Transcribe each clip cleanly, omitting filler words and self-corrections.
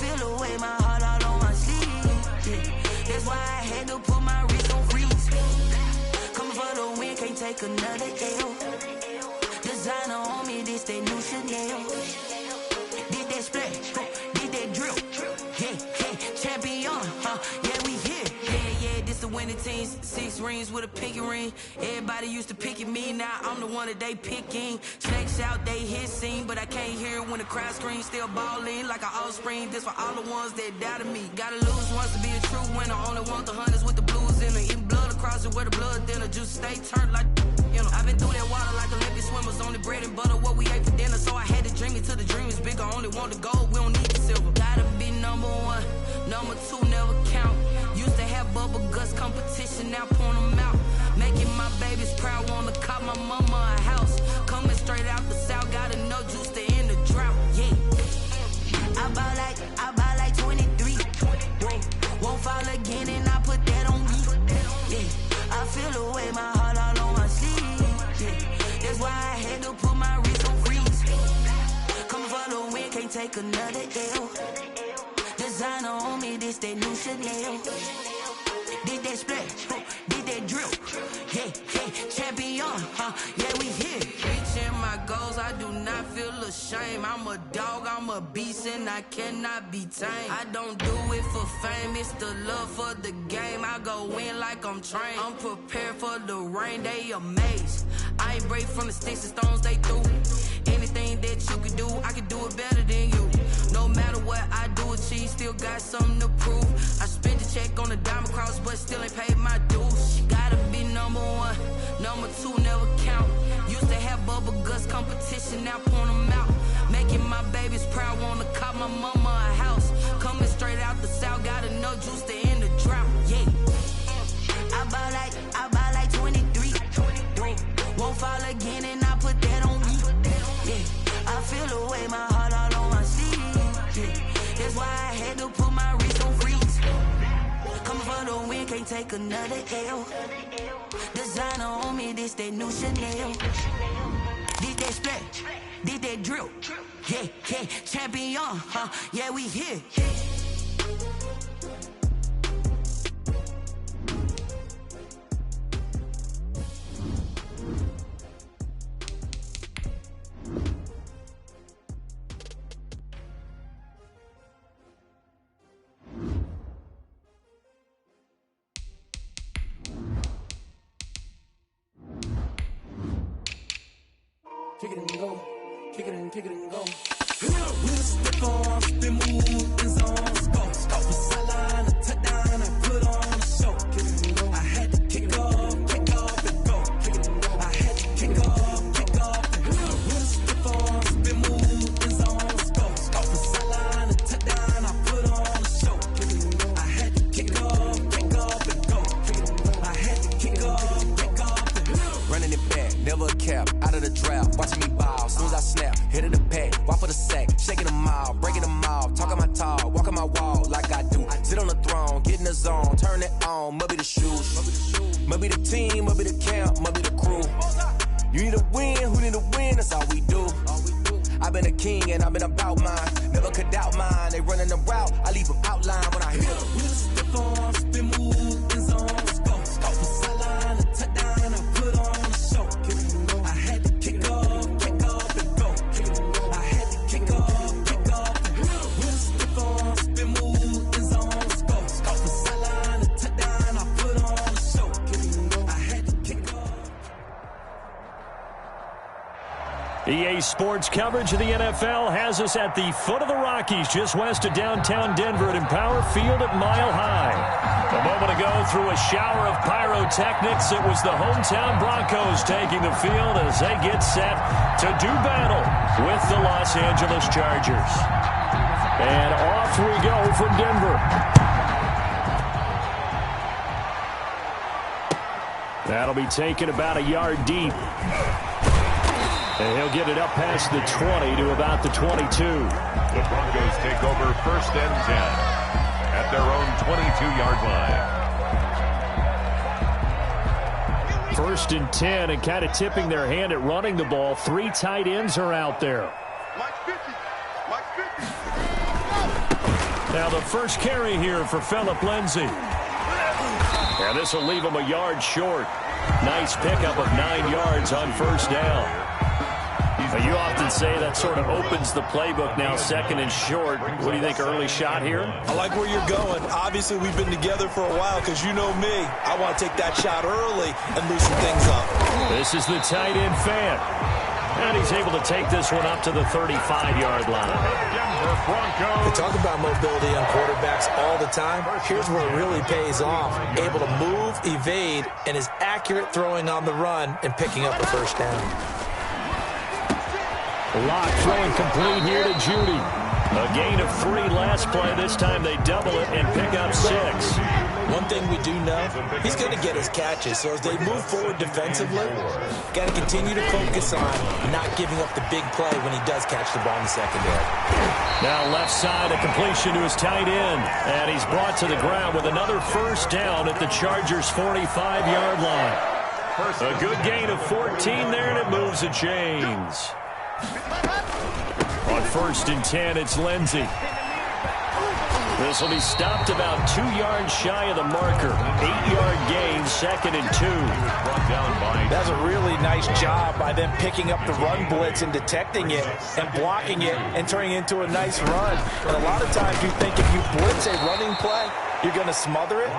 feel the way, my heart all on my sleeve. Yeah. That's why I had to put my wrist on freeze. Coming for the win, can't take another L. Designer on me, this that new Chanel. Did that splash, did that drill. Yeah, yeah, champion, yeah, we here. Yeah, this the winning teams. 6 rings with a pinky ring. Everybody used to picking me, now I'm the one that they picking. Snakes out, they hit scene, but I can't hear it when the crowd screams. Still balling like an offspring. This for all the ones that doubted me. Gotta lose once to be a true winner. Only want the hunters with the blues in it. Eating blood across it where the blood dinner. Juice stay turned like, you know. I've been through that water like Olympic swimmers. Only bread and butter, what we ate for dinner. So I had to dream it till the dream is bigger. Only want the gold, we don't need the silver. Gotta be number 1, number 2 never count. Used to have bubble guts competition, now point them out. Making my babies proud, wanna cop my mama a house. Coming straight out the south, gotta know juice to end the drought. Yeah, I buy like 23. Won't fall again, and I put that on me. Yeah, I feel the way, my heart all on my sleeve. Yeah, that's why I had to put my wrist on freeze. Coming for the win, can't take another L. Designer on me, this that new Chanel. Did that splash, did that drill. Yeah, yeah, champion, yeah, we here. Reaching my goals, I do not feel ashamed. I'm a dog, I'm a beast, and I cannot be tamed. I don't do it for fame, it's the love for the game. I go in like I'm trained. I'm prepared for the rain, they amazed. I ain't break from the sticks and stones they threw. Anything that you can do, I can do it better than you. No matter what I do achieve, still got something to prove. I spent the check on the diamond cross, but still ain't paid my dues. Gotta be number 1, number 2 never count. Used to have bubble guts competition, now point them out. Making my babies proud, wanna cop my mama a house. Coming straight out the south, gotta know juice to end the drought. Yeah, I buy like 23. Won't fall again, and I put that on me. Yeah, I feel the way, my heart all on my sleeve. Yeah, that's why I had to put my wrist on freeze. Coming for the win, can't take another L. Designer on me, this that new Chanel. Did that splash, did that drill. Yeah, yeah, champion, yeah, we here. Kick it and go, kick it and go. We'll step on, spin, move, in zones, go. Off the sideline, a touchdown, I put on a show. Kick it and go. I had to kick off and go. Kick it and go. I had to kick off and go. We'll step on, spin, move, in zones, go. Off the sideline, a touchdown, I put on a show. Kick it and go. I had to kick off and go. Kick it and go. I had to kick off and go. Running it back, never a cap, out of the draft, watching me ball. Soon as I snap, hit of the pack, walk for the sack, shaking them all, breaking them off, talking my talk, walking my wall like I do. Sit on the throne, get in the zone, turn it on, must be the shoes, must be the team, must be the camp, must be the crew. You need a win, who need a win, that's all we do. I've been a king and I've been about mine, never could doubt mine. They running the route, I leave them outline when I hit them. We'll step on, spin, move, in zones, go. Off the sideline, a touchdown, I put on a show. Kick it and go. I had to kick off and go. Kick it and go. I had to kick off and go. We'll step on, spin, move, in zones, go. Off the sideline, a touchdown, I put on a show. Kick it and go. I had to kick off. EA Sports coverage of the NFL has us at the foot of the Rockies, just west of downtown Denver at Empower Field at Mile High. A moment ago, through a shower of pyrotechnics, it was the hometown Broncos taking the field as they get set to do battle with the Los Angeles Chargers. And off we go from Denver. That'll be taken about a yard deep. And he'll get it up past the 20 to about the 22. The Broncos take over 1st and 10 at their own 22-yard line. 1st and 10, and kind of tipping their hand at running the ball. 3 tight ends are out there. Mike 50. Mike 50. Now the first carry here for Phillip Lindsay. And this will leave him a yard short. Nice pickup of 9 yards on first down. You often say that sort of opens the playbook now, second and short. What do you think, early shot here? I like where you're going. Obviously, we've been together for a while because you know me. I want to take that shot early and loosen things up. This is the tight end fan. And he's able to take this one up to the 35-yard line. We talk about mobility on quarterbacks all the time. Here's where it really pays off. Able to move, evade, and is accurate throwing on the run and picking up a first down. Lock throwing complete here to Judy. A gain of 3 last play. This time they double it and pick up 6. One thing we do know, he's going to get his catches. So as they move forward defensively, got to continue to focus on not giving up the big play when he does catch the ball in the secondary. Now left side, a completion to his tight end. And he's brought to the ground with another first down at the Chargers' 45-yard line. A good gain of 14 there, and it moves the chains. On 1st and 10, it's Lindsay. This will be stopped about 2 yards shy of the marker. 8-yard gain, 2nd and 2. That's a really nice job by them picking up the run blitz and detecting it and blocking it and turning it into a nice run. And a lot of times you think if you blitz a running play, you're going to smother it.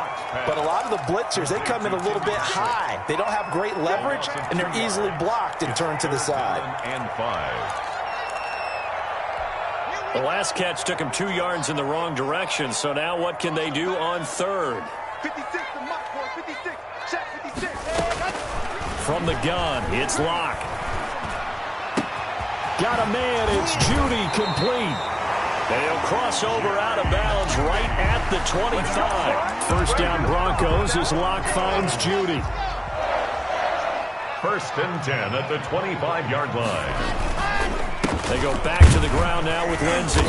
But a lot of the blitzers, they come in a little bit high. They don't have great leverage, and they're easily blocked and turned to the side. And 5. The last catch took him 2 yards in the wrong direction, so now what can they do on 3rd? 56, the mark for 56, shot 56. From the gun, it's Lock. Got a man, it's Judy, complete. And he'll cross over out of bounds right at the 25. First down Broncos as Lock finds Judy. 1st and 10 at the 25-yard line. They go back to the ground now with Lindsay.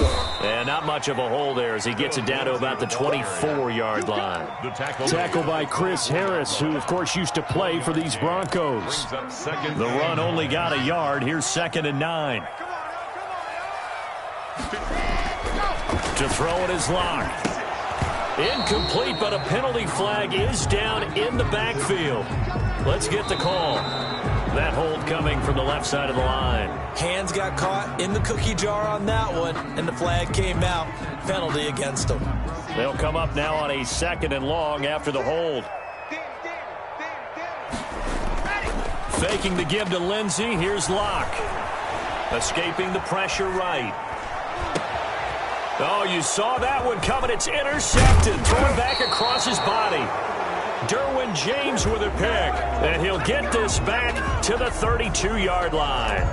And not much of a hole there as he gets it down to about the 24-yard line. Tackle by Chris Harris, who, of course, used to play for these Broncos. The run only got a yard. Here's 2nd and 9. To throw it is Lock. Incomplete, but a penalty flag is down in the backfield. Let's get the call. That hold coming from the left side of the line. Hands got caught in the cookie jar on that one, and the flag came out. Penalty against them. They'll come up now on a 2nd and long after the hold. Faking the give to Lindsay. Here's Lock. Escaping the pressure right. Oh, you saw that one coming. It's intercepted. Thrown back across his body. Derwin James with a pick. And he'll get this back to the 32-yard line.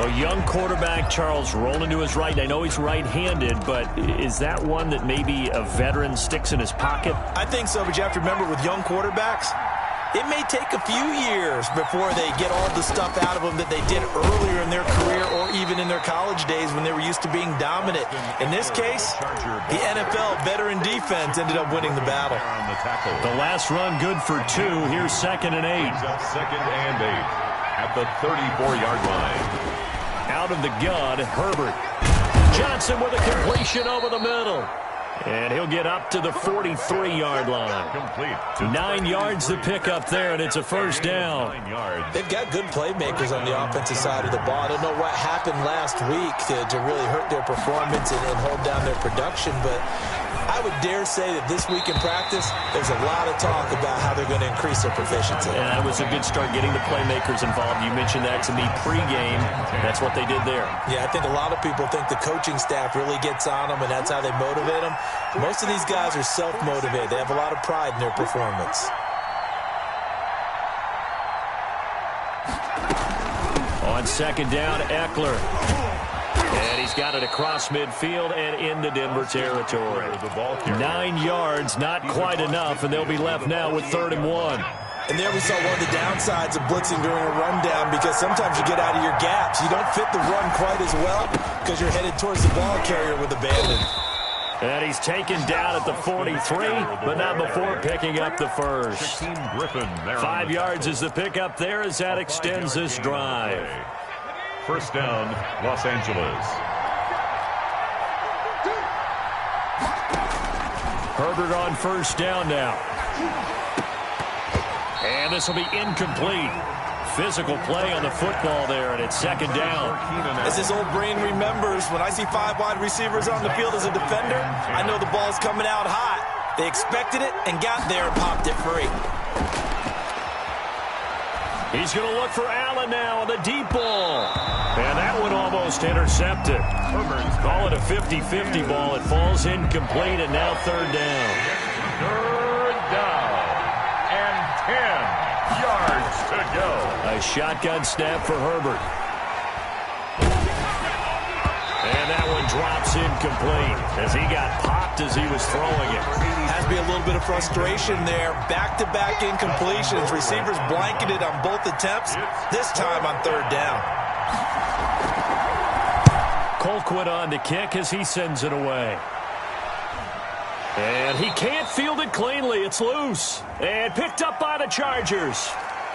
A young quarterback, Charles, rolling to his right. I know he's right-handed, but is that one that maybe a veteran sticks in his pocket? I think so, but you have to remember with young quarterbacks, it may take a few years before they get all the stuff out of them that they did earlier in their career or even in their college days when they were used to being dominant. In this case, the NFL veteran defense ended up winning the battle. The last run good for 2. Here's 2nd and 8. 2nd and 8 at the 34-yard line. Out of the gun, Herbert. Johnson with a completion over the middle. And he'll get up to the 43-yard line. Complete. 9 yards to pick up there, and it's a first down. They've got good playmakers on the offensive side of the ball. I don't know what happened last week to really hurt their performance and hold down their production, but I would dare say that this week in practice, there's a lot of talk about how they're going to increase their proficiency. And that was a good start getting the playmakers involved. You mentioned that to me pregame. That's what they did there. Yeah, I think a lot of people think the coaching staff really gets on them, and that's how they motivate them. Most of these guys are self-motivated. They have a lot of pride in their performance. On 2nd down, Eckler. And he's got it across midfield and into Denver territory. 9 yards, not quite enough, and they'll be left now with 3rd and 1. And there we saw one of the downsides of blitzing during a rundown, because sometimes you get out of your gaps. You don't fit the run quite as well because you're headed towards the ball carrier with abandon. And he's taken down at the 43, but not before picking up the first. 5 yards is the pickup there as that extends this drive. First down, Los Angeles. Herbert on first down now. And this will be incomplete. Physical play on the football there, and it's second down. As his old brain remembers, when I see 5 wide receivers on the field as a defender, I know the ball's coming out hot. They expected it and got there and popped it free. He's going to look for Allen now on the deep ball. And that one almost intercepted. Call it a 50-50 ball. It falls incomplete, and now third down. Third down and 10 yards to go. A shotgun snap for Herbert. And that one drops incomplete as he got popped as he was throwing it. Has to be a little bit of frustration there. Back-to-back incompletions. Receivers blanketed on both attempts, this time on third down. Colquitt on to kick as he sends it away. And he can't field it cleanly. It's loose. And picked up by the Chargers.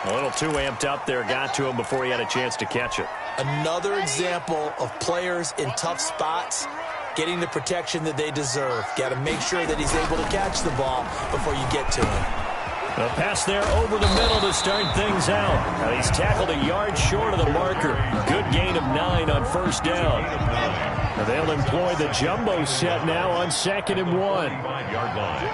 A little too amped up there. Got to him before he had a chance to catch it. Another example of players in tough spots getting the protection that they deserve. Got to make sure that he's able to catch the ball before you get to him. A pass there over the middle to start things out. Now he's tackled a yard short of the marker. Good gain of 9 on first down. Now they'll employ the jumbo set now on 2nd and 1. 5-yard line.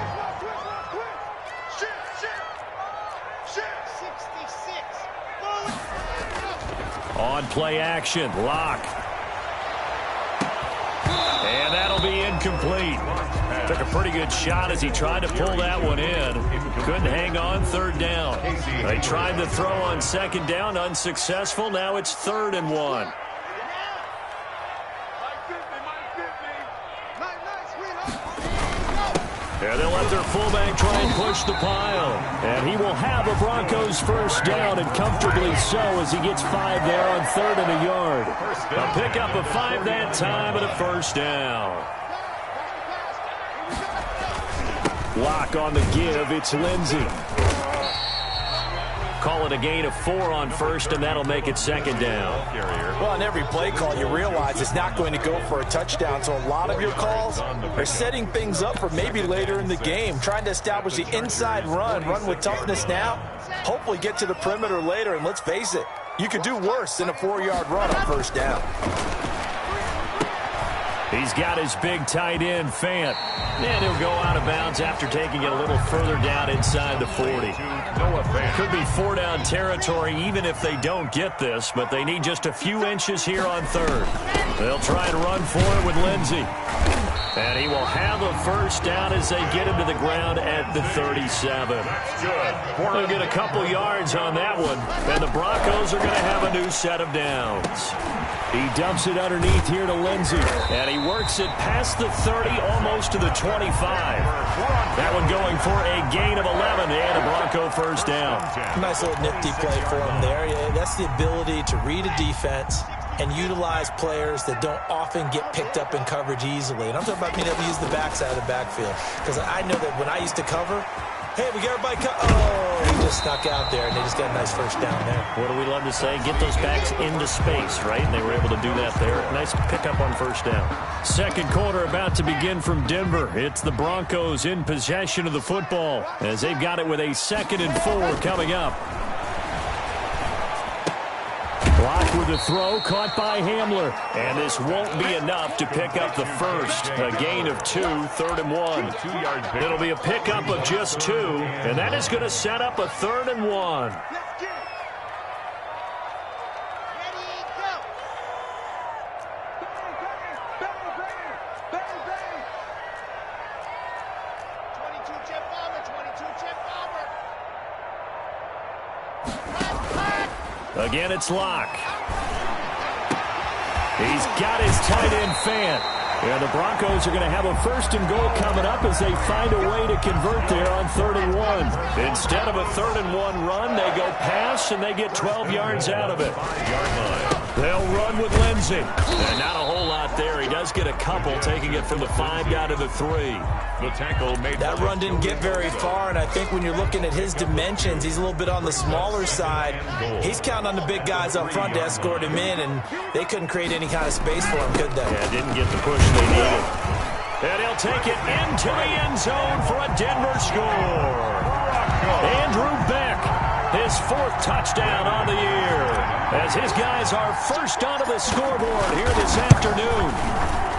On play action, Lock. And that'll be incomplete. Took a pretty good shot as he tried to pull that one in. Couldn't hang on third down. They tried to throw on second down, unsuccessful. Now it's 3rd and 1. Yeah, they'll let their fullback try and push the pile. And he will have a Broncos first down, and comfortably so as he gets 5 there on 3rd and a yard. A pickup of 5 that time and a first down. Lock on the give. It's Lindsey. Call it a gain of 4 on first, and that'll make it 2nd down. Well, on every play call, you realize it's not going to go for a touchdown, so a lot of your calls are setting things up for maybe later in the game, trying to establish the inside run with toughness now, hopefully get to the perimeter later, and let's face it, you could do worse than a 4-yard run on first down. He's got his big tight end, Fant. And he'll go out of bounds after taking it a little further down inside the 40. Could be 4-down territory even if they don't get this, but they need just a few inches here on 3rd. They'll try and run for it with Lindsey. And he will have a first down as they get him to the ground at the 37. They'll get a couple yards on that one, and the Broncos are going to have a new set of downs. He dumps it underneath here to Lindsey, and he works it past the 30, almost to the 25. That one going for a gain of 11 and a Bronco first down. Nice little nifty play for him there. Yeah, that's the ability to read a defense and utilize players that don't often get picked up in coverage easily. And I'm talking about being able to use the backside of the backfield. Because I know that when I used to cover, hey, we got everybody he just snuck out there, and they just got a nice first down there. What do we love to say? Get those backs into space, right? And they were able to do that there. Nice pickup on first down. Second quarter about to begin from Denver. It's the Broncos in possession of the football as they've got it with a 2nd and 4 coming up. Lock with the throw, caught by Hamler. And this won't be enough to pick up the first. A gain of 2, 3rd and 1. It'll be a pickup of just 2, and that is going to set up a 3rd and 1. Again, it's Lock. He's got his tight end Fant. And the Broncos are going to have a 1st and goal coming up as they find a way to convert there on 3rd and 1. Instead of a 3rd and 1 run, they go pass, and they get 12 yards out of it. They'll run with Lindsey. And not a whole lot there. He does get a couple, taking it from the 5 down to the 3. The tackle made that run didn't get very far, and I think when you're looking at his dimensions, he's a little bit on the smaller side. He's counting on the big guys up front to escort him in, and they couldn't create any kind of space for him, could they? Yeah, didn't get the push they needed. And he'll take it into the end zone for a Denver score. Andrew Beck, his 4th touchdown on the year, as his guys are first onto the scoreboard here this afternoon.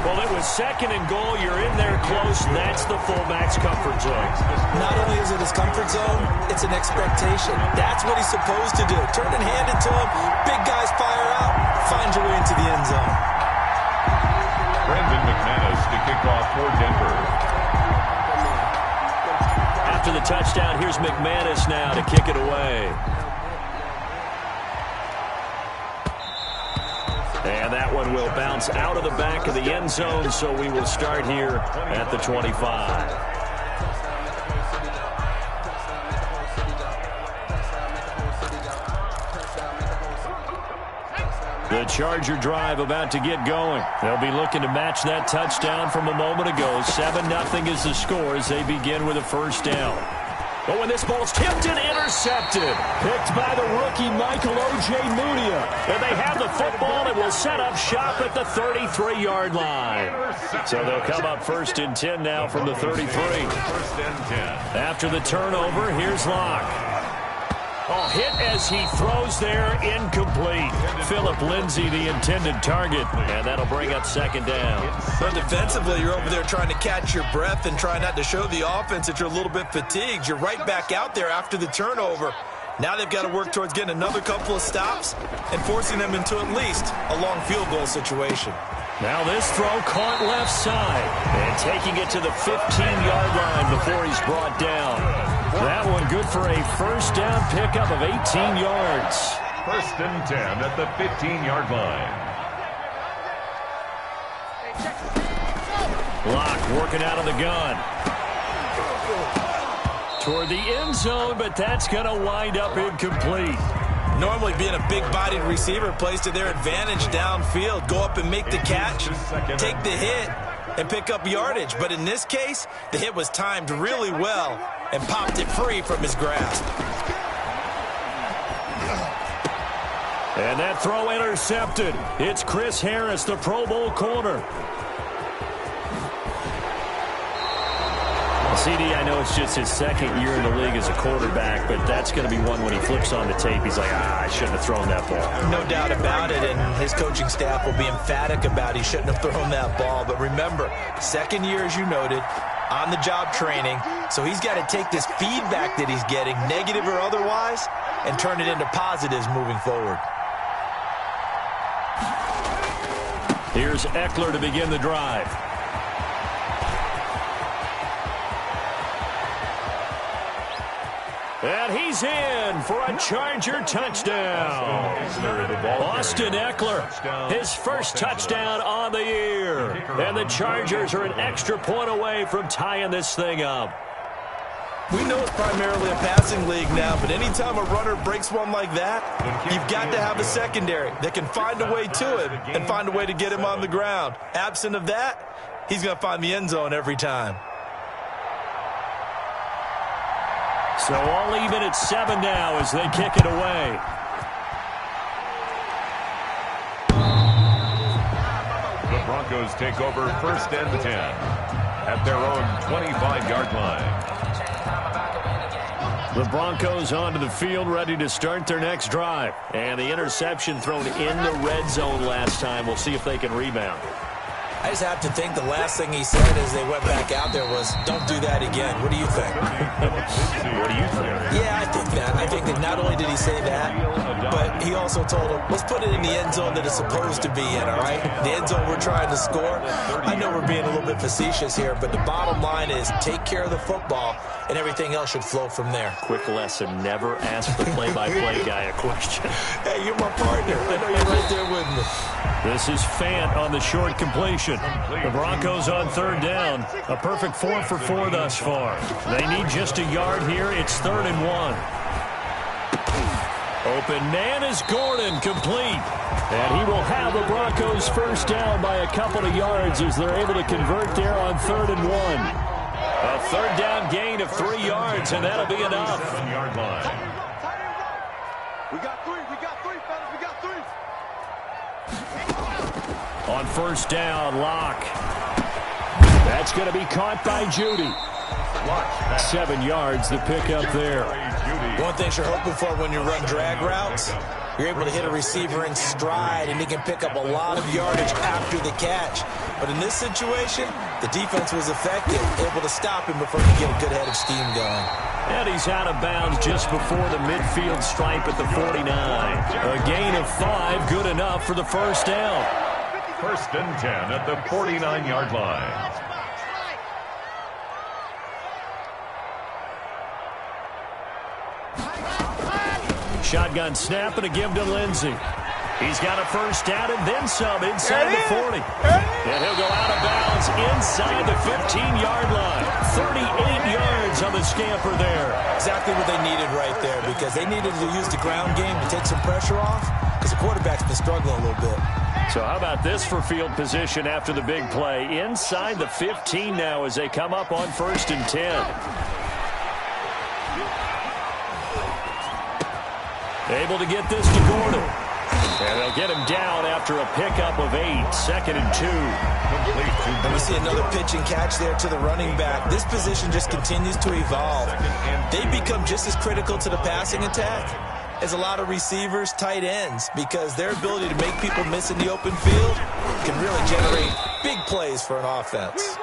Well, it was 2nd and goal. You're in there close. That's the fullback's comfort zone. Not only is it his comfort zone, it's an expectation. That's what he's supposed to do. Turn and hand it to him. Big guys fire out. Find your way into the end zone. Brandon McManus to kick off for Denver. After the touchdown, here's McManus now to kick it away. And that one will bounce out of the back of the end zone, so we will start here at the 25. The Charger drive about to get going. They'll be looking to match that touchdown from a moment ago. 7-0 is the score as they begin with a first down. But when this ball's tipped and intercepted, picked by the rookie Michael O.J. Mudia. And they have the football and will set up shop at the 33-yard line. So they'll come up 1st and 10 now from the 33. 1st and 10. After the turnover, here's Locke. Oh, hit as he throws there, incomplete. Phillip Lindsay, the intended target, and that'll bring up 2nd down. But defensively, you're over there trying to catch your breath and try not to show the offense that you're a little bit fatigued. You're right back out there after the turnover. Now they've got to work towards getting another couple of stops and forcing them into at least a long field goal situation. Now this throw caught left side and taking it to the 15-yard line before he's brought down. That one good for a first down pickup of 18 yards. 1st and 10 at the 15-yard line. Locke working out of the gun. Toward the end zone, but that's going to wind up incomplete. Normally being a big-bodied receiver plays to their advantage downfield. Go up and make the catch, take the hit, and pick up yardage. But in this case, the hit was timed really well and popped it free from his grasp. And that throw intercepted. It's Chris Harris, the Pro Bowl corner. CD, I know it's just his 2nd year in the league as a quarterback, but that's going to be one when he flips on the tape. He's like, I shouldn't have thrown that ball. No doubt about it, and his coaching staff will be emphatic about he shouldn't have thrown that ball. But remember, 2nd year, as you noted, on-the-job training, so he's got to take this feedback that he's getting, negative or otherwise, and turn it into positives moving forward. Here's Eckler to begin the drive. And he's in for a Charger touchdown. Austin Eckler, his first touchdown on the year. And the Chargers are an extra point away from tying this thing up. We know it's primarily a passing league now, but anytime a runner breaks one like that, you've got to have a secondary that can find a way to him and find a way to get him on the ground. Absent of that, he's going to find the end zone every time. So all even at 7 now as they kick it away. The Broncos take over 1st and 10 at their own 25-yard line. The Broncos onto the field, ready to start their next drive. And the interception thrown in the red zone last time. We'll see if they can rebound. I just have to think the last thing he said as they went back out there was, don't do that again. What do you think? What do you think? Yeah, I think that. I think that not only did he say that, but he also told him, let's put it in the end zone that it's supposed to be in, all right? The end zone we're trying to score. I know we're being a little bit facetious here, but the bottom line is take care of the football, and everything else should flow from there. Quick lesson, never ask the play-by-play guy a question. Hey, you're my partner. I know you're right there with me. This is Fant on the short completion. The Broncos on 3rd down. A perfect 4 for 4 thus far. They need just a yard here. It's 3rd and 1. Open man is Gordon, complete. And he will have the Broncos first down by a couple of yards as they're able to convert there on 3rd and 1. A 3rd down gain of 3 yards, and that'll be enough. 7-yard line. We got 3, fellas, we got 3. On 1st down, Locke. That's going to be caught by Judy. 7 yards the pickup there. One thing you're hoping for when you run drag routes, you're able to hit a receiver in stride, and he can pick up a lot of yardage after the catch. But in this situation, the defense was effective, able to stop him before he could get a good head of steam going. And he's out of bounds just before the midfield stripe at the 49. A gain of 5, good enough for the first down. 1st and 10 at the 49-yard line. Shotgun snap and a give to Lindsey. He's got a first down and then some inside the 40. And he'll go out of bounds inside the 15-yard line. 38 yards on the scamper there. Exactly what they needed right there, because they needed to use the ground game to take some pressure off, because the quarterback's been struggling a little bit. So how about this for field position after the big play? Inside the 15 now as they come up on 1st and 10. Able to get this to Gordon. And they'll get him down after a pickup of 8. 2nd and 2. And we see another pitch and catch there to the running back. This position just continues to evolve. They become just as critical to the passing attack as a lot of receivers, tight ends, because their ability to make people miss in the open field can really generate big plays for an offense.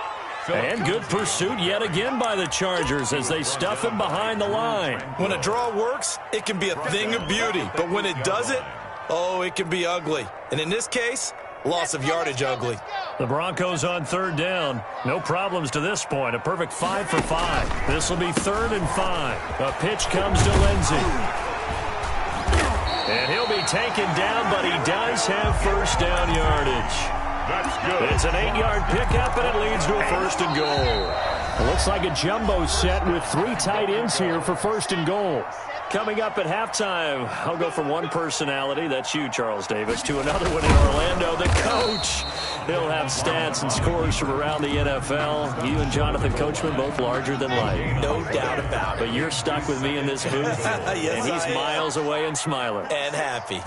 And good pursuit yet again by the Chargers as they stuff him behind the line. When a draw works, it can be a thing of beauty. But when it doesn't, oh, it can be ugly. And in this case, loss of yardage ugly. The Broncos on 3rd down. No problems to this point. A perfect 5 for 5. This will be 3rd and 5. A pitch comes to Lindsey. And he'll be taken down, but he does have first down yardage. That's good. It's an 8-yard pickup, and it leads to a 1st and goal. It looks like a jumbo set with 3 tight ends here for 1st and goal. Coming up at halftime, I'll go from one personality, that's you, Charles Davis, to another one in Orlando, the coach. He'll have stats and scores from around the NFL. You and Jonathan Coachman both larger than life. No doubt about it. But you're stuck with me in this booth, yes, and he's miles away and smiling. And happy.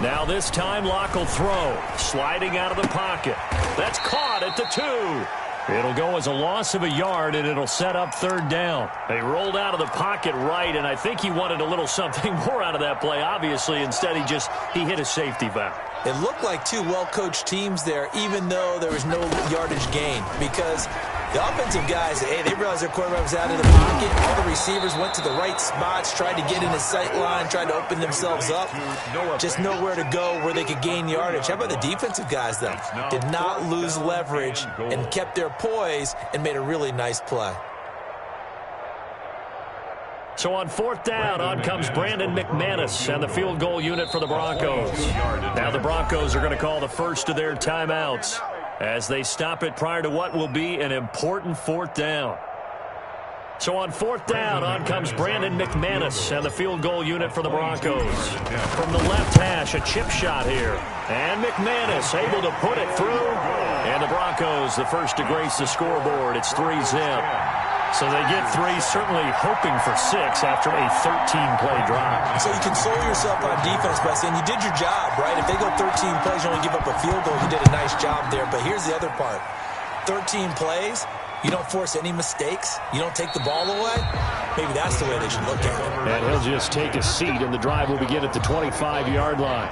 Now this time Locke will throw, sliding out of the pocket. That's caught at the 2. It'll go as a loss of a yard, and it'll set up 3rd down. They rolled out of the pocket right, and I think he wanted a little something more out of that play, obviously. Instead, he hit a safety valve. It looked like 2 well-coached teams there, even though there was no yardage gain, because the offensive guys, hey, they realized their quarterback was out of the pocket. All the receivers went to the right spots, tried to get in his sight line, tried to open themselves up. Just nowhere to go where they could gain yardage. How about the defensive guys, though? Did not lose leverage and kept their poise and made a really nice play. So on 4th down, on comes Brandon McManus and the field goal unit for the Broncos. Now the Broncos are going to call the first of their timeouts as they stop it prior to what will be an important 4th down. So on 4th down, on comes Brandon McManus and the field goal unit for the Broncos. From the left hash, a chip shot here. And McManus able to put it through. And the Broncos, the first to grace the scoreboard. It's 3-zip. So they get 3, certainly hoping for 6 after a 13-play drive. So you console yourself on defense by saying you did your job, right? If they go 13 plays, you only give up a field goal, you did a nice job there. But here's the other part. 13 plays, you don't force any mistakes, you don't take the ball away. Maybe that's the way they should look at it. And he'll just take a seat, and the drive will begin at the 25-yard line.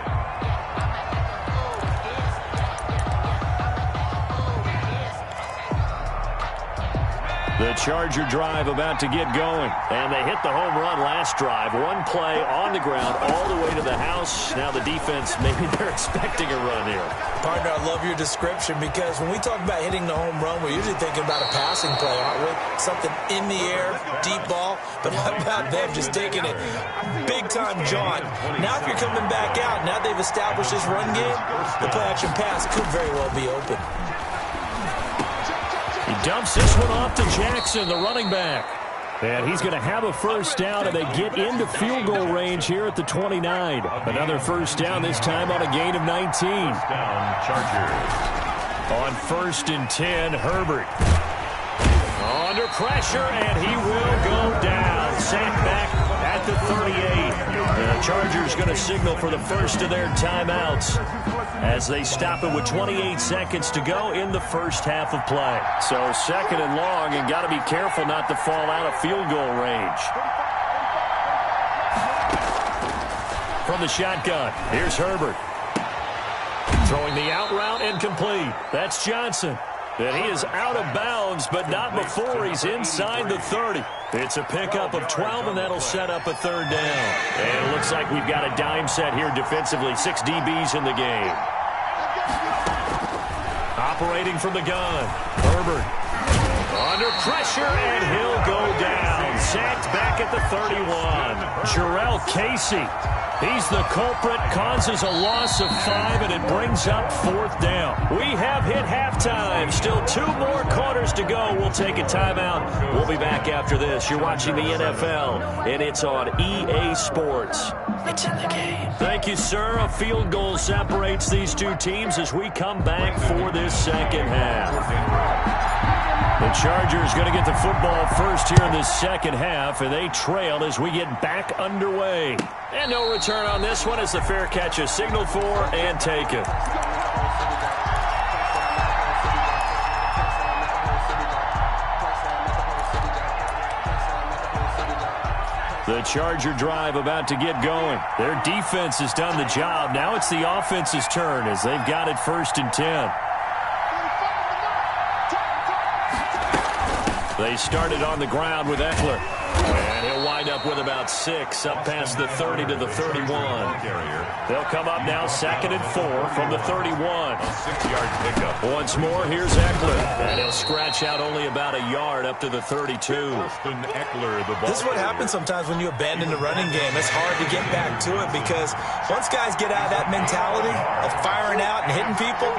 The Charger drive about to get going. And they hit the home run last drive. One play on the ground all the way to the house. Now the defense, maybe they're expecting a run here. Partner, I love your description, because when we talk about hitting the home run, we're usually thinking about a passing play, aren't we? Something in the air, deep ball. But how about them just taking it big-time jaunt? Now if you're coming back out, now they've established this run game, the play-action pass could very well be open. He dumps this one off to Jackson, the running back. And he's going to have a first down, and they get into field goal range here at the 29. Another first down, this time on a gain of 19. Chargers. On 1st and 10, Herbert. Under pressure, and he will go down. Sent back at the 38. Chargers going to signal for the first of their timeouts as they stop it with 28 seconds to go in the first half of play. So second and long, and got to be careful not to fall out of field goal range. From the shotgun, here's Herbert. Throwing the out route and complete. That's Johnson. And he is out of bounds, but not before he's inside the 30. It's a pickup of 12, and that'll set up a third down. And it looks like we've got a dime set here defensively. 6 DBs in the game. Operating from the gun. Herbert under pressure, and he'll go down. Sacked back at the 31. Jarrell Casey. He's the culprit, causes a loss of 5, and it brings up fourth down. We have hit halftime. Still 2 more quarters to go. We'll take a timeout. We'll be back after this. You're watching the NFL, and it's on EA Sports. It's in the game. Thank you, sir. A field goal separates these two teams as we come back for this second half. The Chargers going to get the football first here in the second half, and they trail as we get back underway. And no return on this one as the fair catch is signaled for and taken. The Charger drive about to get going. Their defense has done the job. Now it's the offense's turn as they've got it 1st and 10. They started on the ground with Eckler. And he'll wind up with about 6 up past the 30 to the 31. They'll come up now 2nd and 4 from the 31. 6-yard pickup. Once more, here's Eckler. And he'll scratch out only about a yard up to the 32. This is what happens sometimes when you abandon the running game. It's hard to get back to it because once guys get out of that mentality of firing out and hitting people,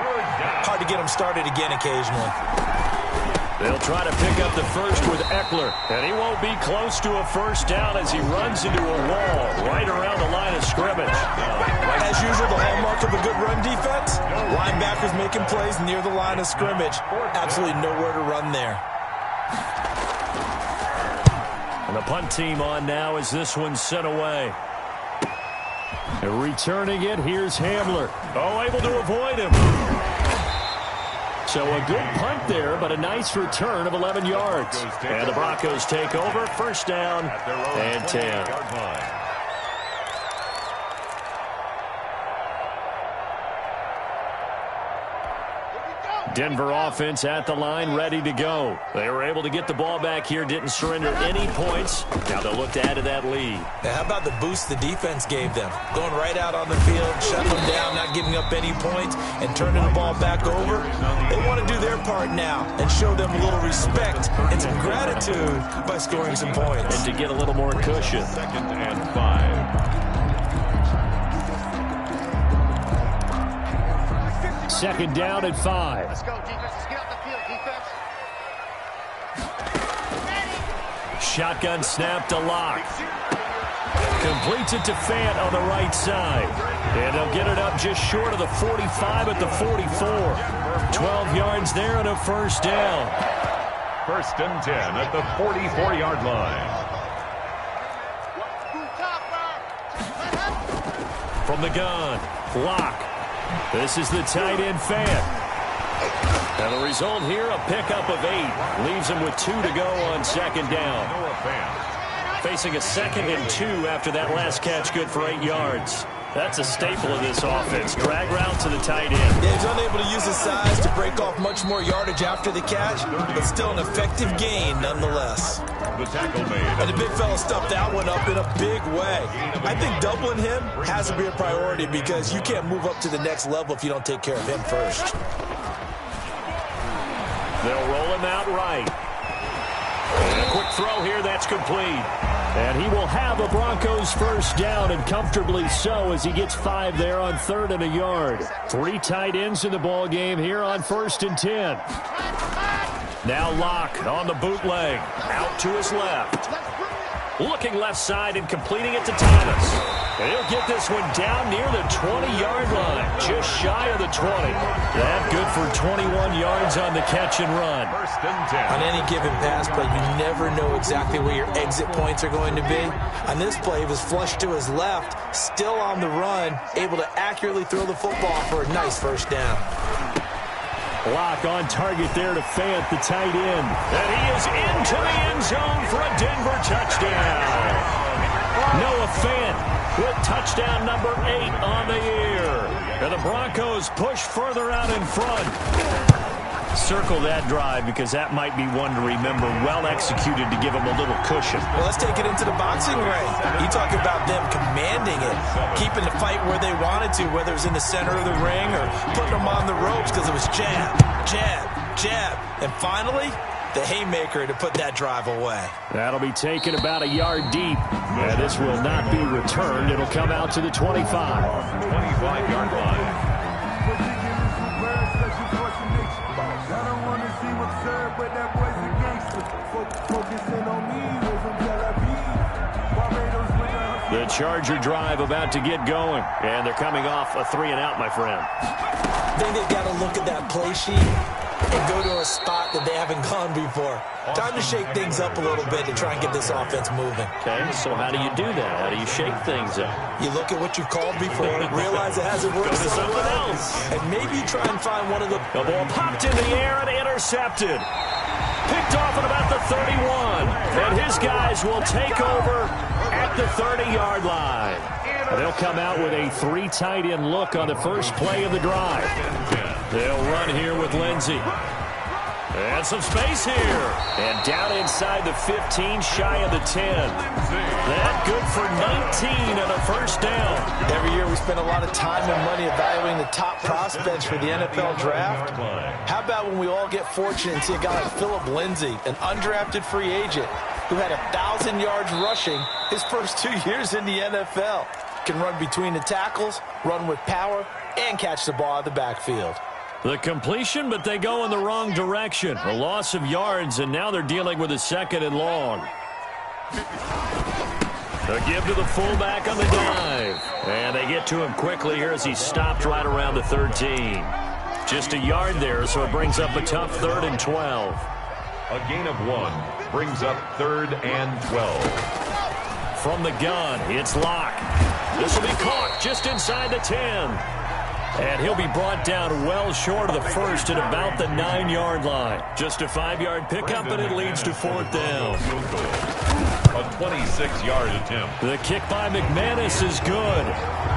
hard to get them started again occasionally. They'll try to pick up the first with Eckler, and he won't be close to a first down as he runs into a wall right around the line of scrimmage. As usual, the hallmark of a good run defense, linebackers making plays near the line of scrimmage. Absolutely nowhere to run there. And the punt team on now as this one's sent away. And returning it, here's Hamler. Oh, able to avoid him. So a good punt there, but a nice return of 11 yards. And the Broncos take over, first down and 10. Denver offense at the line, ready to go. They were able to get the ball back here, didn't surrender any points. Now they'll look to add to that lead. Now, how about the boost the defense gave them? Going right out on the field, shutting them down, not giving up any points, and turning the ball back over. They want to do their part now and show them a little respect and some gratitude by scoring some points. And to get a little more cushion. 2nd and 5. Second down at 5. Let's go, defense. Let's get off the field, defense. Shotgun snap to Lock. Completes it to Fant on the right side. And they'll get it up just short of the 45 at the 44. 12 yards there and a first down. 1st and 10 at the 44-yard line. From the gun, Lock. This is the tight end Fant. And the result here, a pickup of 8. Leaves him with 2 to go on second down. Facing a 2nd and 2 after that last catch, good for 8 yards. That's a staple of this offense. Drag route to the tight end. Yeah, he's unable to use his size to break off much more yardage after the catch, but still an effective gain nonetheless. The tackle made. And the big fella stuffed that one up in a big way. I think doubling him has to be a priority because you can't move up to the next level if you don't take care of him first. They'll roll him out right. And a quick throw here, that's complete. And he will have a Broncos first down, and comfortably so as he gets 5 there on 3rd and a yard. 3 tight ends in the ball game here on 1st and 10. Now Lock on the bootleg. Out to his left. Looking left side and completing it to Thomas. And he'll get this one down near the 20-yard line, just shy of the 20. That good for 21 yards on the catch and run. First and 10. On any given pass play, you never know exactly where your exit points are going to be. On this play, he was flushed to his left, still on the run, able to accurately throw the football for a nice first down. Block on target there to Fant, the tight end. And he is into the end zone for a Denver touchdown. Noah Fant with touchdown number 8 on the year. And the Broncos push further out in front. Circle that drive because that might be one to remember. Well executed to give them a little cushion. Well, let's take it into the boxing ring. You talk about them commanding it, keeping the fight where they wanted to, whether it was in the center of the ring or putting them on the ropes because it was jab, jab, jab. And finally, the haymaker to put that drive away. That'll be taken about a yard deep. And this will not be returned. It'll come out to the 25. 25-yard line. The Charger drive about to get going. And they're coming off a 3-and-out, my friend. I think they've got to look at that play sheet and go to a spot that they haven't gone before. Time to shake things up a little bit to try and get this offense moving. Okay, so how do you do that? How do you shake things up? You look at what you've called before, realize it hasn't worked so something well, else. and maybe try and find one of the... The ball popped in the air and intercepted. Picked off at about the 31. And his guys will take over at the 30-yard line. And they'll come out with a 3-tight-end look on the first play of the drive. They'll run here with Lindsey. And some space here. And down inside the 15, shy of the 10. That good for 19 and a first down. Every year we spend a lot of time and money evaluating the top prospects for the NFL draft. How about when we all get fortunate and see a guy like Phillip Lindsay, an undrafted free agent, who had 1,000 yards rushing his first 2 years in the NFL. Can run between the tackles, run with power, and catch the ball out of the backfield. The completion, but they go in the wrong direction. A loss of yards, and now they're dealing with a 2nd and long. A give to the fullback on the dive. And they get to him quickly here as he stopped right around the 13. Just a yard there, so it brings up a tough 3rd and 12. A gain of 1 brings up 3rd and 12. From the gun, it's Locke. This will be caught just inside the 10. And he'll be brought down well short of the first at about the 9-yard line. Just a 5-yard pickup, and it leads to 4th down. A 26-yard attempt. The kick by McManus is good.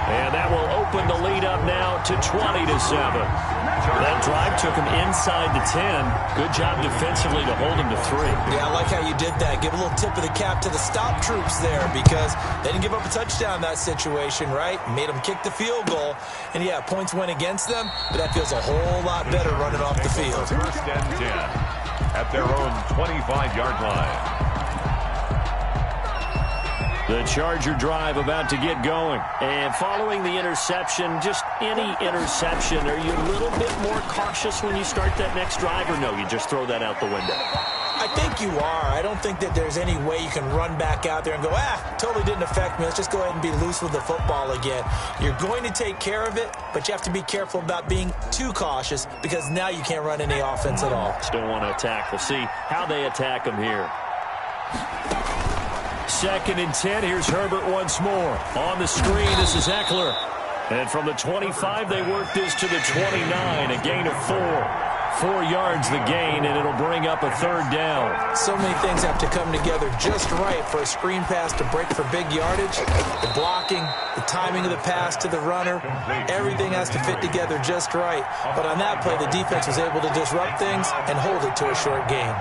And that will open the lead up now to 20-7. That drive took him inside the 10. Good job defensively to hold him to 3. Yeah, I like how you did that. Give a little tip of the cap to the stop troops there because they didn't give up a touchdown in that situation, right? Made them kick the field goal. And, yeah, points went against them, but that feels a whole lot better running off the field. First and 10 at their own 25-yard line. The Charger drive about to get going. And following the interception, just any interception, are you a little bit more cautious when you start that next drive, or no, you just throw that out the window? I think you are. I don't think that there's any way you can run back out there and go, totally didn't affect me. Let's just go ahead and be loose with the football again. You're going to take care of it, but you have to be careful about being too cautious because now you can't run any offense at all. Still want to attack. We'll see how they attack them here. 2nd and 10. Here's Herbert once more. On the screen, this is Eckler. And from the 25, they work this to the 29. A gain of 4. 4 yards the gain, and it'll bring up a 3rd down. So many things have to come together just right for a screen pass to break for big yardage. The blocking, the timing of the pass to the runner, everything has to fit together just right. But on that play, the defense was able to disrupt things and hold it to a short gain.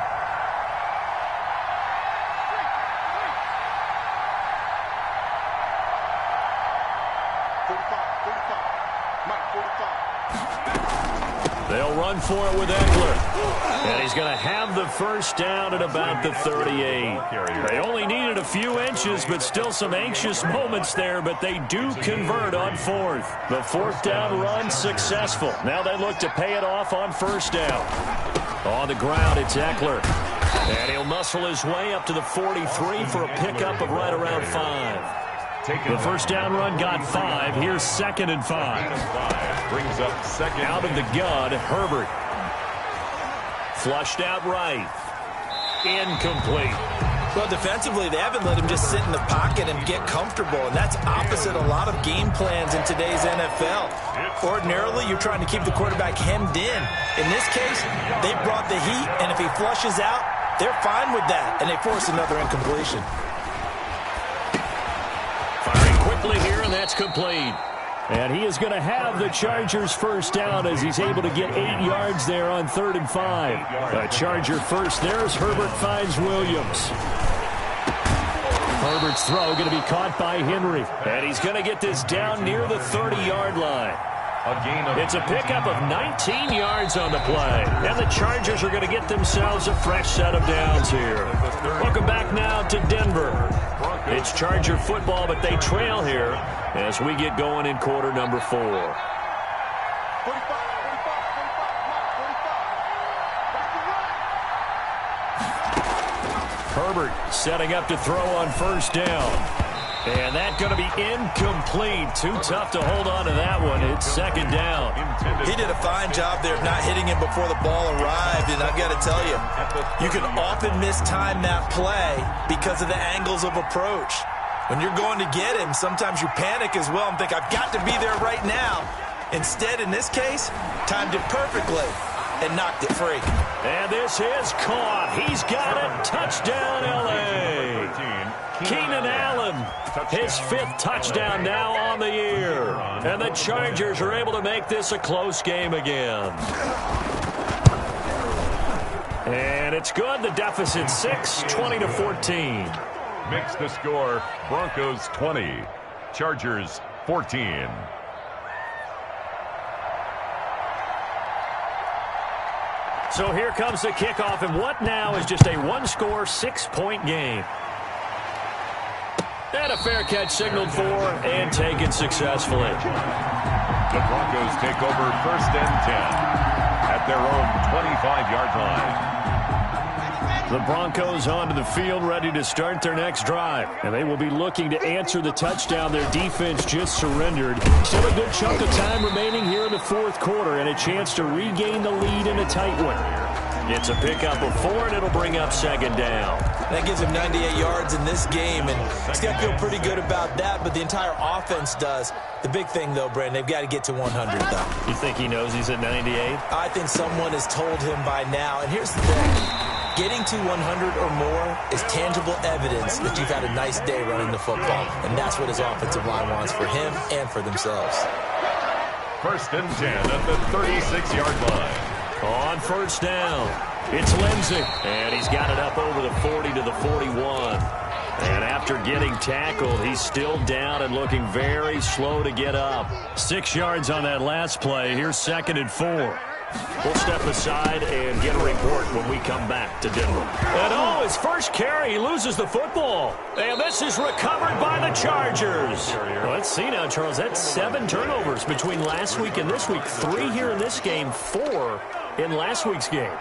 They'll run for it with Eckler. And he's going to have the first down at about the 38. They only needed a few inches, but still some anxious moments there, but they do convert on 4th. The 4th down run successful. Now they look to pay it off on 1st down. On the ground, it's Eckler. And he'll muscle his way up to the 43 for a pickup of right around 5. The first down run got 5. Here's 2nd and 5. Brings up second. Out of the gun, Herbert. Flushed out right. Incomplete. Well, defensively, they haven't let him just sit in the pocket and get comfortable, and that's opposite a lot of game plans in today's NFL. Ordinarily, you're trying to keep the quarterback hemmed in. In this case, they brought the heat, and if he flushes out, they're fine with that, and they force another incompletion. Firing quickly here, and that's complete. And he is going to have the Chargers first down as he's able to get 8 yards there on 3rd and 5. A Charger first there as Herbert finds Williams. Herbert's throw going to be caught by Henry. And he's going to get this down near the 30-yard line. It's a pickup of 19 yards on the play. And the Chargers are going to get themselves a fresh set of downs here. Welcome back now to Denver. It's Charger football, but they trail here as we get going in quarter number 4. Herbert setting up to throw on first down. And that's going to be incomplete. Too tough to hold on to that one. It's 2nd down. He did a fine job there of not hitting him before the ball arrived, and I've got to tell you, you can often mistime that play because of the angles of approach. When you're going to get him, sometimes you panic as well and think, I've got to be there right now. Instead, in this case, timed it perfectly and knocked it free. And this is caught. He's got it. Touchdown, L.A. Keenan Allen, his 5th touchdown now on the year. And the Chargers are able to make this a close game again. And it's good. The deficit 6, 20-14. Makes the score Broncos 20, Chargers 14. So here comes the kickoff, and what now is just a one-score, 6-point game. And a fair catch signaled for and taken successfully. The Broncos take over 1st and 10 at their own 25-yard line. The Broncos onto the field, ready to start their next drive. And they will be looking to answer the touchdown their defense just surrendered. Still a good chunk of time remaining here in the 4th quarter and a chance to regain the lead in a tight one. It's a pickup of 4, and it'll bring up 2nd down. That gives him 98 yards in this game, and he's got to feel pretty good about that, but the entire offense does. The big thing, though, Brandon, they've got to get to 100, though. You think he knows he's at 98? I think someone has told him by now, and here's the thing. Getting to 100 or more is tangible evidence that you've had a nice day running the football, and that's what his offensive line wants for him and for themselves. 1st and 10 at the 36-yard line. On first down, it's Lindsey. And he's got it up over the 40 to the 41. And after getting tackled, he's still down and looking very slow to get up. 6 yards on that last play. Here's 2nd and 4. We'll step aside and get a report when we come back to Denver. And his first carry, he loses the football. And this is recovered by the Chargers. Well, let's see now, Charles. That's 7 turnovers between last week and this week. 3 here in this game, 4 in last week's game.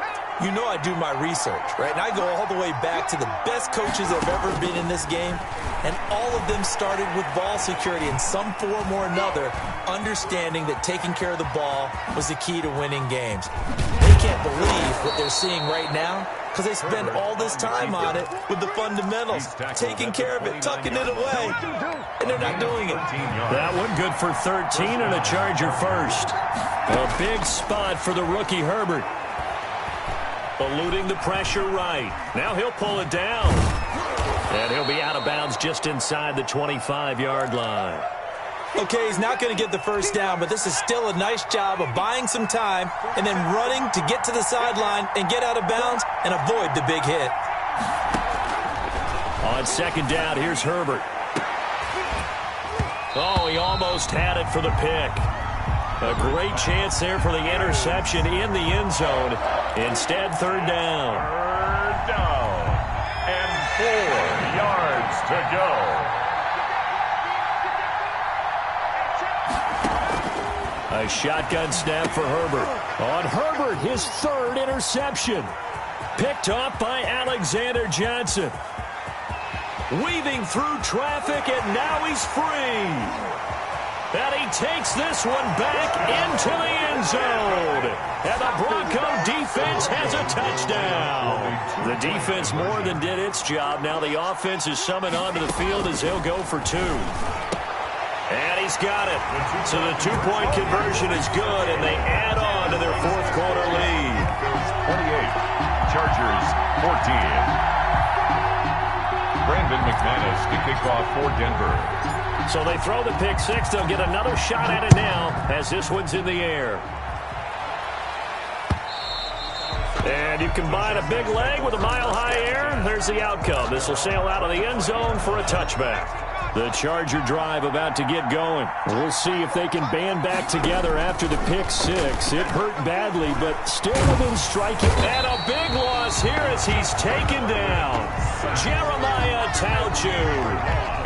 You know I do my research, right? And I go all the way back to the best coaches that have ever been in this game. And all of them started with ball security in some form or another, understanding that taking care of the ball was the key to winning games. They can't believe what they're seeing right now because they spend all this time on it with the fundamentals, taking care of it, tucking it away, and they're not doing it. That one good for 13 and a Charger first. A big spot for the rookie Herbert. Eluding the pressure right. Now he'll pull it down. And he'll be out of bounds just inside the 25-yard line. Okay, he's not going to get the first down, but this is still a nice job of buying some time and then running to get to the sideline and get out of bounds and avoid the big hit. On 2nd down, here's Herbert. Oh, he almost had it for the pick. A great chance there for the interception in the end zone. Instead, 3rd down. 3rd down. And 4 yards to go. A shotgun snap for Herbert. On Herbert, his 3rd interception. Picked off by Alexander Johnson. Weaving through traffic, and now he's free. And he takes this one back into the end zone. And the Bronco defense has a touchdown. The defense more than did its job. Now the offense is summoned onto the field as he'll go for two. And he's got it. So the two-point conversion is good, and they add on to their fourth quarter lead. 28, Chargers 14. Brandon McManus to kick off for Denver. So they throw the pick six. They'll get another shot at it now as this one's in the air. And you combine a big leg with a mile-high air. There's the outcome. This will sail out of the end zone for a touchback. The Charger drive about to get going. We'll see if they can band back together after the pick six. It hurt badly, but still within striking. And a big loss here as he's taken down. Jeremiah Tauchu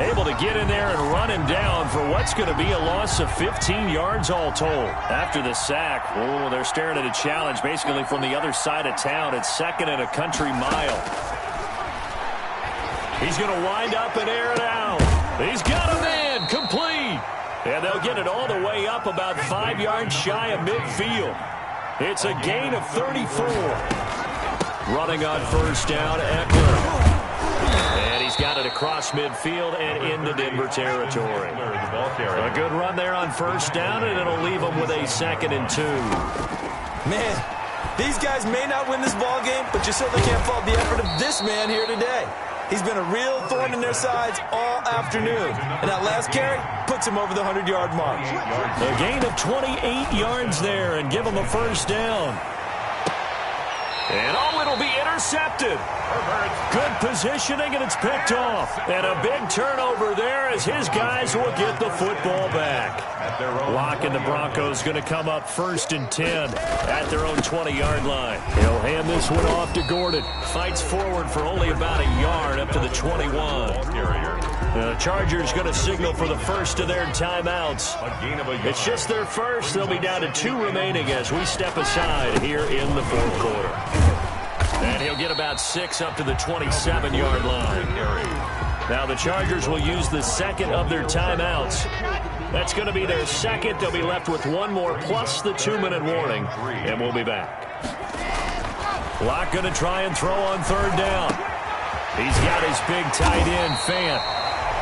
able to get in there and run him down for what's going to be a loss of 15 yards all told. After the sack, oh, they're staring at a challenge basically from the other side of town. It's second and a country mile. He's going to wind up and air it out. He's got a man complete. And they'll get it all the way up about 5 yards shy of midfield. It's a gain of 34. Running on first down, Eckler. And he's got it across midfield and into Denver territory. A good run there on first down, and it'll leave them with a 2nd and 2. Man, these guys may not win this ball game, but you certainly can't fault the effort of this man here today. He's been a real thorn in their sides all afternoon. And that last carry puts him over the 100-yard mark. A gain of 28 yards there and give him a first down. And oh, it'll be intercepted. Good positioning, and it's picked off. And a big turnover there as his guys will get the football back. Locke and the Broncos going to come up 1st and 10 at their own 20-yard line. He'll hand this one off to Gordon. Fights forward for only about a yard up to the 21. The Chargers going to signal for the first of their timeouts. It's just their first. They'll be down to 2 remaining as we step aside here in the fourth quarter. And he'll get about 6 up to the 27-yard line. Now the Chargers will use the second of their timeouts. That's going to be their second. They'll be left with 1 more plus the 2-minute warning. And we'll be back. Locke going to try and throw on third down. He's got his big tight end, Fant.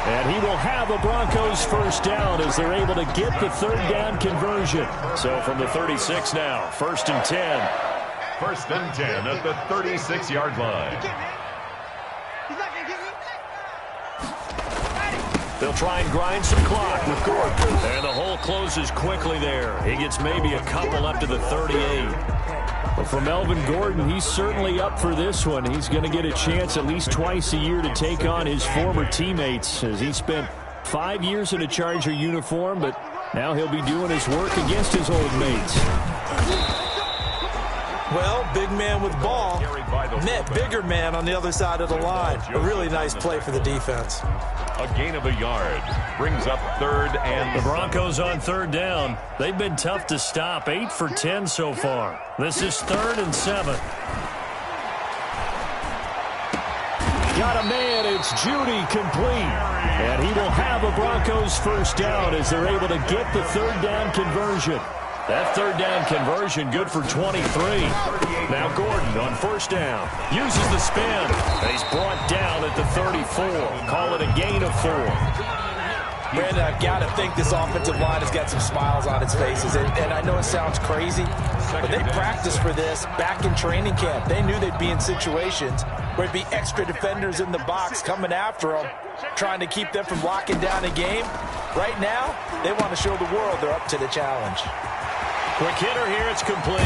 And he will have a Broncos first down as they're able to get the third down conversion. So from the 36 now, 1st and 10. 1st and 10 at the 36-yard line. They'll try and grind some clock with Gordon. And the hole closes quickly there. He gets maybe a couple up to the 38. But for Melvin Gordon, he's certainly up for this one. He's going to get a chance at least twice a year to take on his former teammates as he spent 5 years in a Charger uniform, but now he'll be doing his work against his old mates. Well, big man with ball met bigger man on the other side of the line. A really nice play for the defense. A gain of a yard brings up 3rd and the Broncos on third down. They've been tough to stop. 8 for 10 so far. This is 3rd and 7. Got a man. It's Judy complete. And he will have a Broncos first down as they're able to get the third down conversion. That third down conversion good for 23. Now Gordon on first down. Uses the spin. He's brought down at the 34. Call it a gain of 4. Brandon, I've got to think this offensive line has got some smiles on its faces. And I know it sounds crazy, but they practiced for this back in training camp. They knew they'd be in situations where it'd be extra defenders in the box coming after them, trying to keep them from locking down a game. Right now, they want to show the world they're up to the challenge. Quick hitter here, it's complete.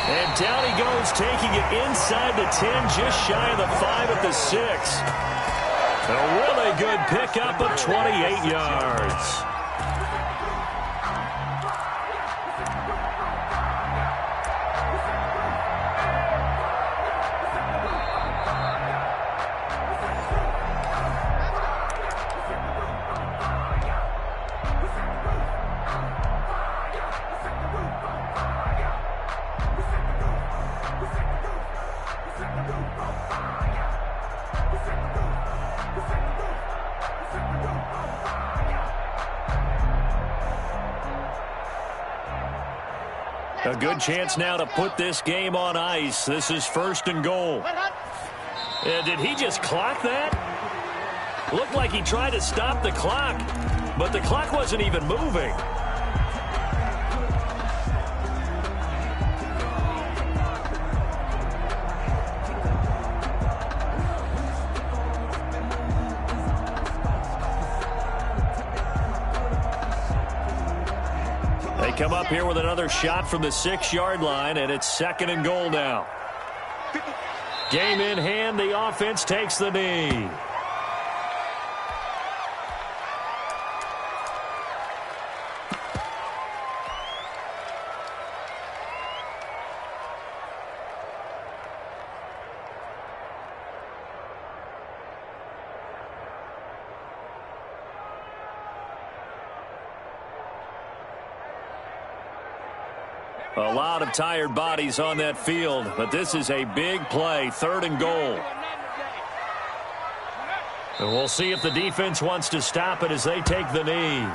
And down he goes, taking it inside the 10, just shy of the 5 at the 6. A really good pickup of 28 yards. A good chance now to put this game on ice. This is 1st and goal. Did he just clock that? Looked like he tried to stop the clock, but the clock wasn't even moving. They come up here with another shot from the 6-yard line, and it's 2nd and goal now. Game in hand, the offense takes the knee. A lot of tired bodies on that field, but this is a big play, 3rd and goal. And we'll see if the defense wants to stop it as they take the knee.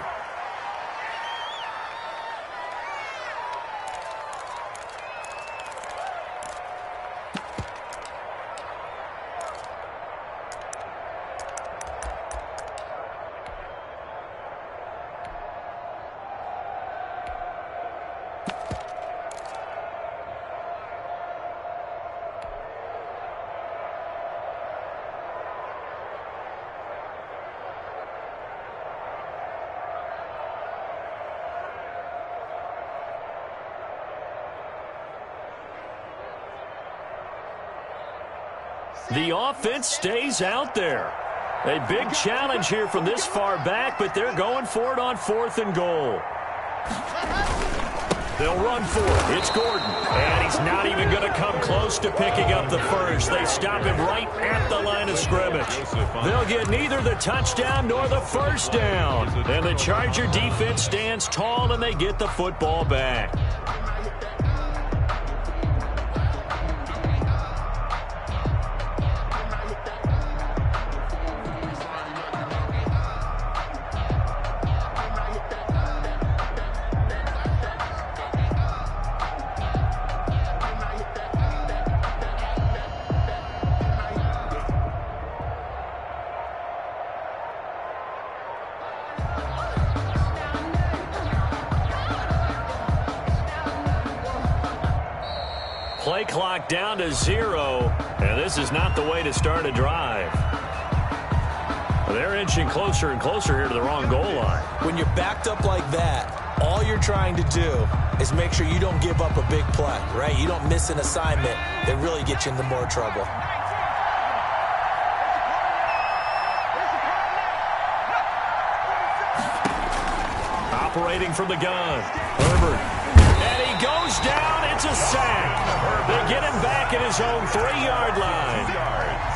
The offense stays out there. A big challenge here from this far back, but they're going for it on 4th and goal. They'll run for it. It's Gordon. And he's not even going to come close to picking up the first. They stop him right at the line of scrimmage. They'll get neither the touchdown nor the first down. And the Charger defense stands tall, and they get the football back. Play clock down to 0, and this is not the way to start a drive. They're inching closer and closer here to the wrong goal line. When you're backed up like that, all you're trying to do is make sure you don't give up a big play, right? You don't miss an assignment that really gets you into more trouble. Operating from the gun, Herbert. And he goes down. It's a sack. They get him back at his own 3-yard line.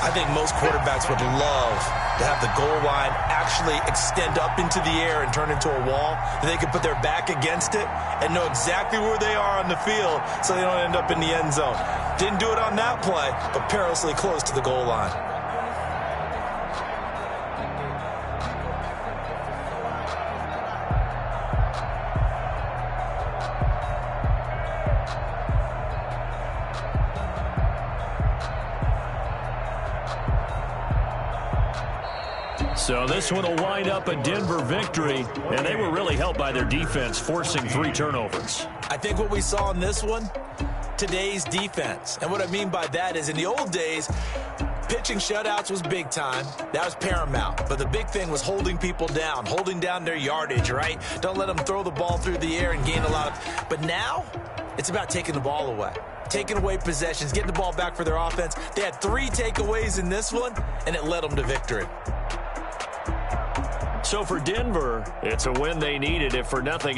I think most quarterbacks would love to have the goal line actually extend up into the air and turn into a wall. They could put their back against it and know exactly where they are on the field so they don't end up in the end zone. Didn't do it on that play, but perilously close to the goal line. So this one will wind up a Denver victory, and they were really helped by their defense, forcing 3 turnovers. I think what we saw in this one, today's defense. And what I mean by that is in the old days, pitching shutouts was big time. That was paramount. But the big thing was holding people down, holding down their yardage, right? Don't let them throw the ball through the air and gain a lot of... But now, it's about taking the ball away. Taking away possessions, getting the ball back for their offense. They had 3 takeaways in this one, and it led them to victory. So for Denver, it's a win they needed, if for nothing